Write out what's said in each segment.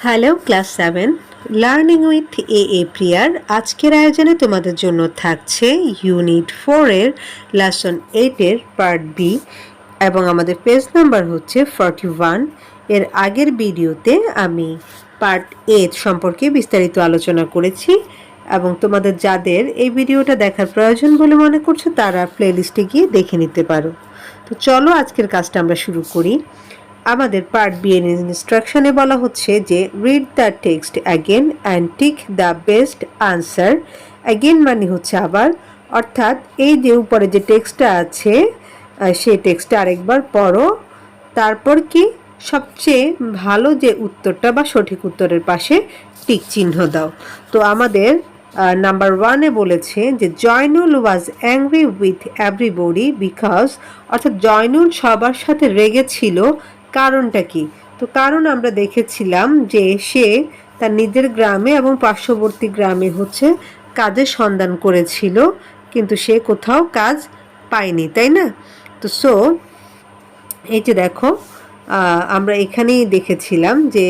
Hello class 7 learning with a প্রিয়ার আজকের আয়োজনে তোমাদের জন্য থাকছে ইউনিট 4 এর লেসন 8 এর পার্ট বি এবং আমাদের পেজ নাম্বার হচ্ছে 41। এর আগের ভিডিওতে আমি পার্ট এ সম্পর্কে বিস্তারিত আলোচনা করেছি এবং তোমাদের যাদের এই ভিডিওটা দেখার প্রয়োজন বলে মনে করছো তারা প্লেলিস্টে গিয়ে দেখে নিতে পারো। তো চলো আজকের কাজটা আমরা শুরু করি। আমাদের পার্ট বি এর ইনস্ট্রাকশনে বলা হচ্ছে যে read the text again and tick the best answer. Again মানে হচ্ছে আবার, অর্থাৎ এই যে উপরে যে টেক্সটটা আছে সেই টেক্সটটা আরেকবার পড়ো, তারপর কি সবচেয়ে ভালো যে উত্তরটা বা সঠিক উত্তরের পাশে টিক চিহ্ন দাও। তো আমাদের নাম্বার 1-এ বলেছে যে Zainul was angry with everybody because, অর্থাৎ জয়নুল সবার সাথে রেগেছিল, কারণটা কি? তো কারণ আমরা দেখেছিলাম যে সে তার নিজের গ্রামে এবং পার্শ্ববর্তী গ্রামে হচ্ছে কাজের সন্ধান করেছিল, কিন্তু সে কোথাও কাজ পায়নি, তাই না? তো এই যে দেখো, আমরা এখানেই দেখেছিলাম যে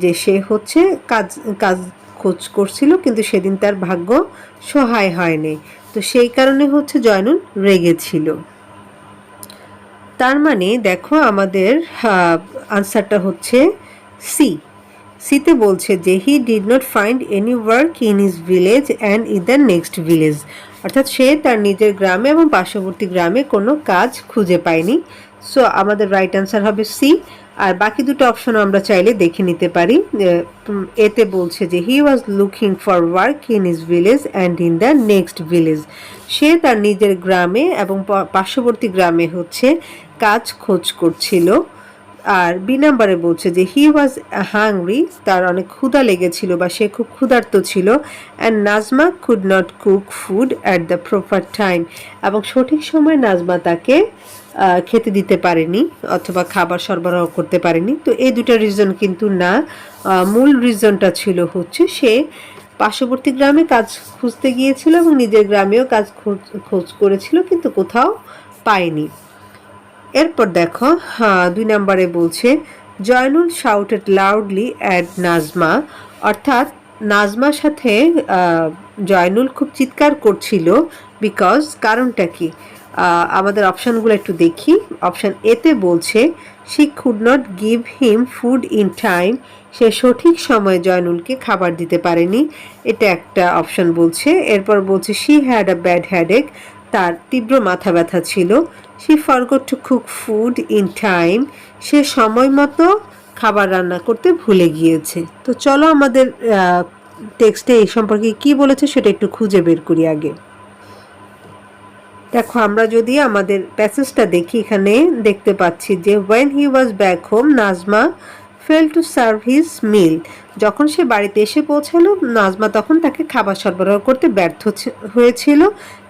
যে সে হচ্ছে কাজ কাজ খোঁজ করছিল, কিন্তু সেদিন তার ভাগ্য সহায় হয়নি, তো সেই কারণে হচ্ছে জয়নুল রেগেছিল। তার মানে দেখো আমাদের আনসারটা হচ্ছে সিতে বলছে যে he did not find any work in his village and in the next village, অর্থাৎ সে তার নিজের গ্রামে এবং পার্শ্ববর্তী গ্রামে কোনো কাজ খুঁজে পায়নি। সো আমাদের রাইট আনসার হবে সি। আর বাকি দুটো অপশন আমরা চাইলে দেখে নিতে পারি। এতে বলছে যে he was looking for work in his village and in the next village, সে তার নিজের গ্রামে এবং পার্শ্ববর্তী গ্রামে হচ্ছে কাজ খোঁজ করছিল। আর বি নাম্বারে বলছে যে হি ওয়াজ হাংরি, তার অনেক ক্ষুধা লেগেছিল বা সে খুব ক্ষুধার্ত ছিল। And Nazma could not cook food at the proper time, এবং সঠিক সময় নাজমা তাকে খেতে দিতে পারেনি অথবা খাবার সরবরাহ করতে পারেনি। তো এই দুটো রিজন কিন্তু না, মূল রিজনটা ছিল হচ্ছে সে পার্শ্ববর্তী গ্রামে কাজ খুঁজতে গিয়েছিল এবং নিজের গ্রামেও কাজ খোঁজ করেছিল, কিন্তু কোথাও পায়নি। এরপর দেখো 2 নম্বরে বলছে Zainul shouted loudly at Nazma, অর্থাৎ নাজমার সাথে জয়নুল খুব চিৎকার করছিল বিকজ, কারণটা কি? আমাদের অপশানগুলো একটু দেখি। অপশান এতে বলছে she could not give him food in time, সে সঠিক সময়ে জয়নুলকে খাবার দিতে পারেনি, এটা একটা অপশান বলছে। এরপর বলছে she had a bad headache, তার তীব্র মাথা ব্যথা ছিল। She forgot to cook food in time, সে সময় মতো খাবার রান্না করতে ভুলে গিয়েছে। তো চলো আমাদের টেক্সটে এই সম্পর্কে কি বলেছে সেটা একটু খুঁজে বের করি আগে। দেখো আমরা যদি আমাদের প্যাসেজটা দেখি, এখানে দেখতে পাচ্ছি যে when he was back home Nazma failed to serve his meal, যখন সে বাড়িতে এসে পৌঁছালো নাজমা তখন তাকে খাবার সরবরাহ করতে ব্যর্থ হয়েছিল।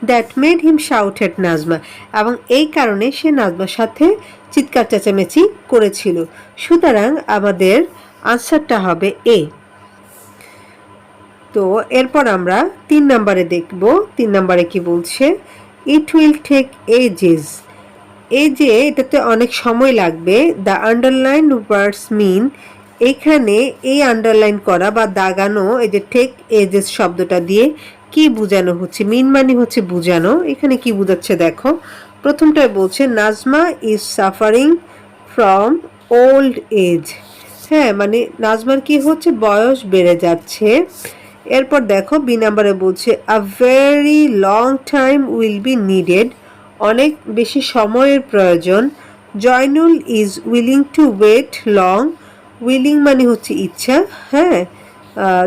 দ্যাট মেড হিম শাউট এট নাজমা, এবং এই কারণে সে নাজমার সাথে চিৎকার চেঁচামেচি করেছিল। সুতরাং আমাদের আনসারটা হবে এ। তো এরপর আমরা 3 নম্বরে দেখব। 3 নম্বরে কি বলছে? ইট উইল টেক এজেস, এই যে এটাতে অনেক সময় লাগবে। দ্য আন্ডারলাইন ওয়ার্ডস মিন, এখানে এই আন্ডারলাইন করা বা দাগানো এই যে টেক এজেস শব্দটা দিয়ে কি বোঝানো হচ্ছে? মিন মানে হচ্ছে বোঝানো, এখানে কি বোঝাচ্ছে দেখো। প্রথমটায় বলছে Nazma is suffering from old age, হ্যাঁ মানে নাজমার কি হচ্ছে, বয়স বেড়ে যাচ্ছে। এরপর দেখো বি নাম্বারে বলছে a very long time will be needed, অনেক বেশি সময়ের প্রয়োজন। Zainul is willing to wait long, willing মানে হচ্ছে ইচ্ছা, হ্যাঁ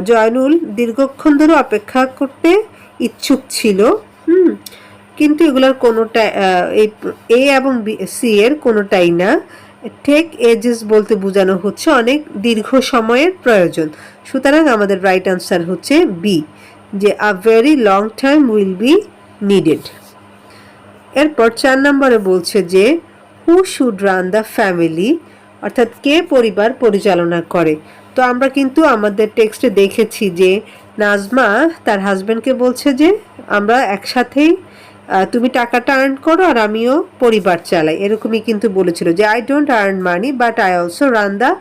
জয়নুল দীর্ঘক্ষণ ধরে অপেক্ষা করতে ইচ্ছুক ছিল। কিন্তু এগুলোর কোনোটা এই এ এবং সি এর কোনোটাই না। টেক এজেস বলতে বোঝানো হচ্ছে অনেক দীর্ঘ সময়ের প্রয়োজন। সুতরাং আমাদের রাইট আনসার হচ্ছে বি, যে আ very long time will be needed. এরপর 4 নম্বরে বলছে যে হু শুড রান দ্য ফ্যামিলি, অর্থাৎ কে পরিবার পরিচালনা করে। তো আমরা কিন্তু আমাদের টেক্সটে দেখেছি যে নাজমা তার হাজব্যান্ডকে বলছে যে আমরা একসাথেই, তুমি টাকাটা আর্ন করো আর আমিও পরিবার চালাই, এরকমই কিন্তু বলেছিল যে I don't earn money but I also run the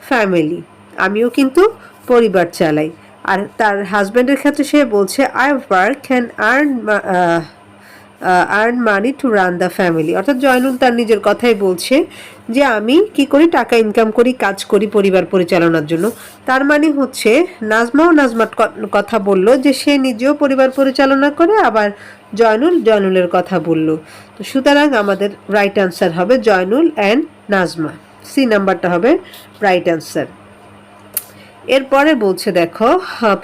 family. আমিও কিন্তু পরিবার চালাই। আর তার হাজব্যান্ডের ক্ষেত্রে সে বলছে I work can earn money to run the family. অর্থাৎ জয়নুল তার নিজের কথাই বলছে যে আমি কি করি, টাকা ইনকাম করি, কাজ করি পরিবার পরিচালনার জন্য। তার মানে হচ্ছে নাজমার কথা বলল যে সে নিজেও পরিবার পরিচালনা করে, আবার জয়নুলের কথা বলল। তো সুতরাং আমাদের রাইট আনসার হবে জয়নুল অ্যান্ড নাজমা। সি নাম্বারটা হবে রাইট আনসার। এরপরে বলছে দেখো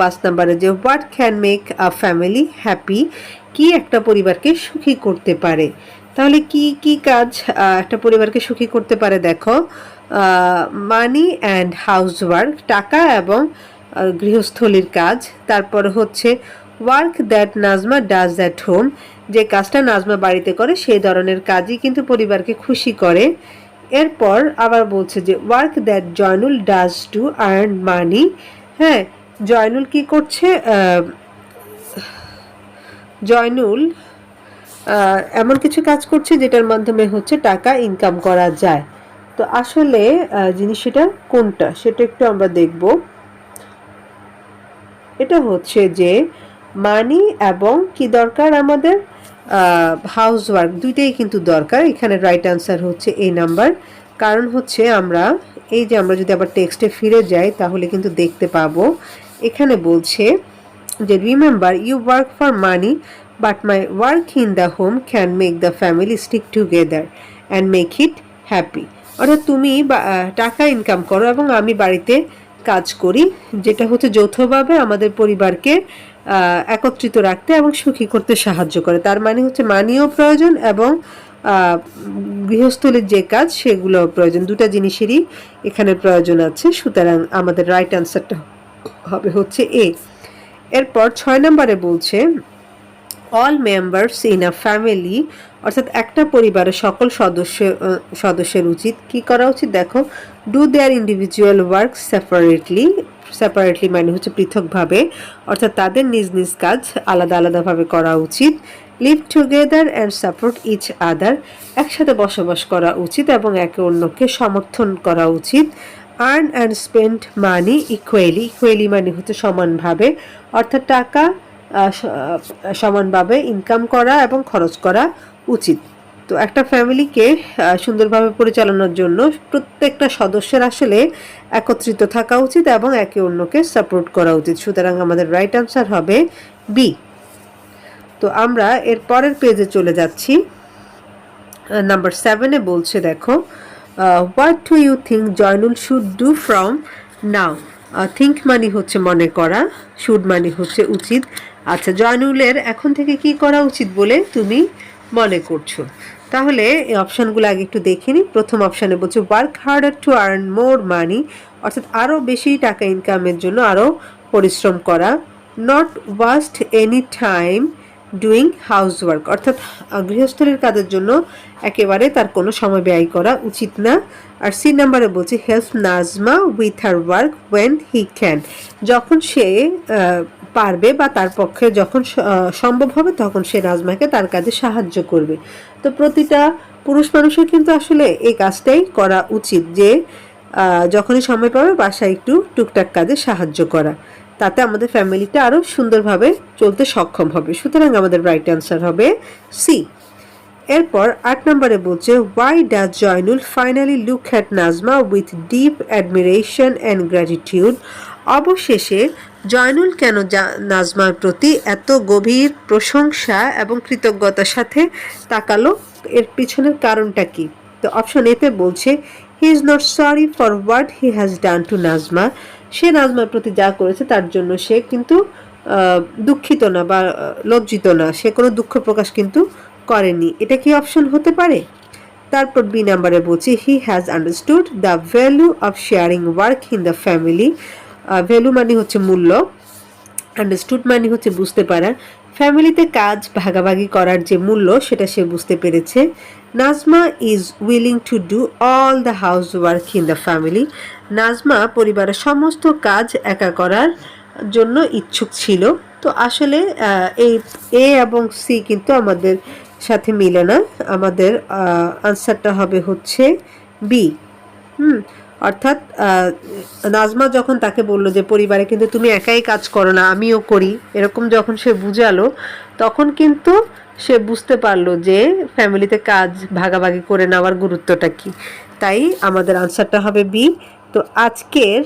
5 নম্বরে যে what can make a family happy, কি একটা পরিবারকে সুখী করতে পারে। তাহলে কি কি কাজ একটা পরিবারকে সুখী করতে পারে দেখো, মানি অ্যান্ড হাউস ওয়ার্ক, টাকা এবং গৃহস্থলীর কাজ। তারপর হচ্ছে work that Nazma does at home, যে কাজটা নাজমা বাড়িতে করে সেই ধরনের কাজই কিন্তু পরিবারকে খুশি করে। এরপর আবার বলছে যে work that Zainul does to earn money. হ্যাঁ, জয়নুল কি করছে, জয়নুল এমন কিছু কাজ করছে যেটার মাধ্যমে হচ্ছে টাকা ইনকাম করা যায়। তো আসলে জিনিসটা কোনটা সেটা একটু আমরা দেখব। এটা হচ্ছে যে মানি এবং কি দরকার আমাদের, হাউস ওয়ার্ক, দুইটাই কিন্তু দরকার। এখানে রাইট আনসার হচ্ছে এই নাম্বার। কারণ হচ্ছে আমরা আমরা যদি আবার টেক্সটে ফিরে যাই তাহলে কিন্তু দেখতে পাবো এখানে বলছে যে remember you work for money but my work in the home can make the family stick together and make it happy. অর্থাৎ তুমি টাকা ইনকাম করো এবং আমি বাড়িতে কাজ করি, যেটা হচ্ছে যৌথভাবে আমাদের পরিবারকে একত্রিত রাখতে এবং সুখী করতে সাহায্য করে। তার মানে হচ্ছে মানিও প্রয়োজন এবং গৃহস্থলীর যে কাজ সেগুলোও প্রয়োজন, দুটা জিনিসেরই এখানে প্রয়োজন আছে। সুতরাং আমাদের রাইট আনসারটা হবে হচ্ছে এ। এরপর 6 নম্বরে বলছে all members in a family, অর্থাৎ একটা পরিবারের সকল সদস্যের উচিত কি করা উচিত দেখো, do there individual work separately মানে হচ্ছে পৃথকভাবে, অর্থাৎ তাদের নিজ নিজ কাজ আলাদা আলাদাভাবে করা উচিত। Live together and support each other, একসাথে বসবাস করা উচিত এবং একে অন্যকে সমর্থন করা উচিত। Earn and spend money equally মানে হচ্ছে সমানভাবে, অর্থাৎ টাকা সমানভাবে ইনকাম করা এবং খরচ করা উচিত। তো একটা ফ্যামিলিকে সুন্দরভাবে পরিচালনার জন্য প্রত্যেকটা সদস্যের আসলে একত্রিত থাকা উচিত এবং একে অন্যকে সাপোর্ট করা উচিত। সুতরাং আমাদের রাইট আনসার হবে বি। তো আমরা এর পরের পেজে চলে যাচ্ছি। নাম্বার 7-এ বলছে দেখো what do you think Joynul should do from now. Think মানি হচ্ছে মনে করা, শুড মানি হচ্ছে উচিত। আচ্ছা, জয়নুলের এখন থেকে কি করা উচিত বলে তুমি মনে করছো? তাহলে এই অপশানগুলো আগে একটু দেখে নিই। প্রথম অপশানে বলছে work harder to earn more money, অর্থাৎ আরও বেশি টাকা ইনকামের জন্য আরও পরিশ্রম করা। Not waste any time doing house work, অর্থাৎ গৃহস্থলীর কাজের জন্য একেবারে তার কোনো সময় ব্যয় করা উচিত না। আর সি নাম্বারে বলছে help Nazma with her work when he can, যখন সে পারবে বা তার পক্ষে যখন সম্ভব হবে তখন সে নাজমাকে তার কাজে সাহায্য করবে। তো প্রতিটা পুরুষ মানুষের কিন্তু আসলে এই কাজটাই করা উচিত যে যখনই সময় পাবে বাসায় একটু টুকটাক কাজে সাহায্য করা, তাতে আমাদের ফ্যামিলিটা আরও সুন্দরভাবে চলতে সক্ষম হবে। সুতরাং আমাদের রাইট অ্যান্সার হবে সি। এরপর 8 নম্বরে বলছে why does Zainul finally look at Najma with deep admiration and gratitude, অবশেষে জয়নুল কেন নাজমার প্রতি এত গভীর প্রশংসা এবং কৃতজ্ঞতার সাথে তাকালো, এর পিছনের কারণটা কি? তো অপশন এতে বলছে he is not sorry for what he has done to Najma, সে নাজমার প্রতি যা করেছে তার জন্য সে কিন্তু দুঃখিত না বা লজ্জিত না, সে কোনো দুঃখ প্রকাশ কিন্তু করেনি। এটা কি অপশন হতে পারে? তারপর বি নাম্বারে বলছি he has understood the value of sharing work in the family, value মানে হচ্ছে মূল্য, আন্ডারস্টুড মানে হচ্ছে বুঝতে পারা, ফ্যামিলিতে কাজ ভাগাভাগি করার যে মূল্য সেটা সে বুঝতে পেরেছে। Najma is willing to do all the house work in the family, Najma পরিবারের সমস্ত কাজ একা করার জন্য ইচ্ছুক ছিল। তো আসলে এই এ এবং সি কিন্তু আমাদের সাথে মিলে না, আমাদের আনসারটা হবে হচ্ছে বি। অর্থাৎ নাজমা যখন তাকে বলল যে পরিবারে কিন্তু তুমি একাই কাজ করো না, আমিও করি, এরকম যখন সে বুঝালো, তখন কিন্তু সে বুঝতে পারলো যে ফ্যামিলিতে কাজ ভাগাভাগি করে নেওয়ার গুরুত্বটা কি। তাই আমাদের আনসারটা হবে বি। তো আজকের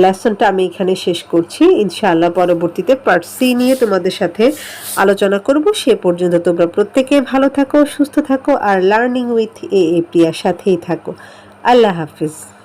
লেসনটা আমি এখানে শেষ করছি। ইনশাআল্লাহ পরবর্তীতে পার্ট সি নিয়ে তোমাদের সাথে আলোচনা করব। সে পর্যন্ত তোমরা প্রত্যেকে ভালো থাকো, সুস্থ থাকো আর লার্নিং উইথ এ প্রিয়ার সাথেই থাকো। আল্লাহ হাফিজ।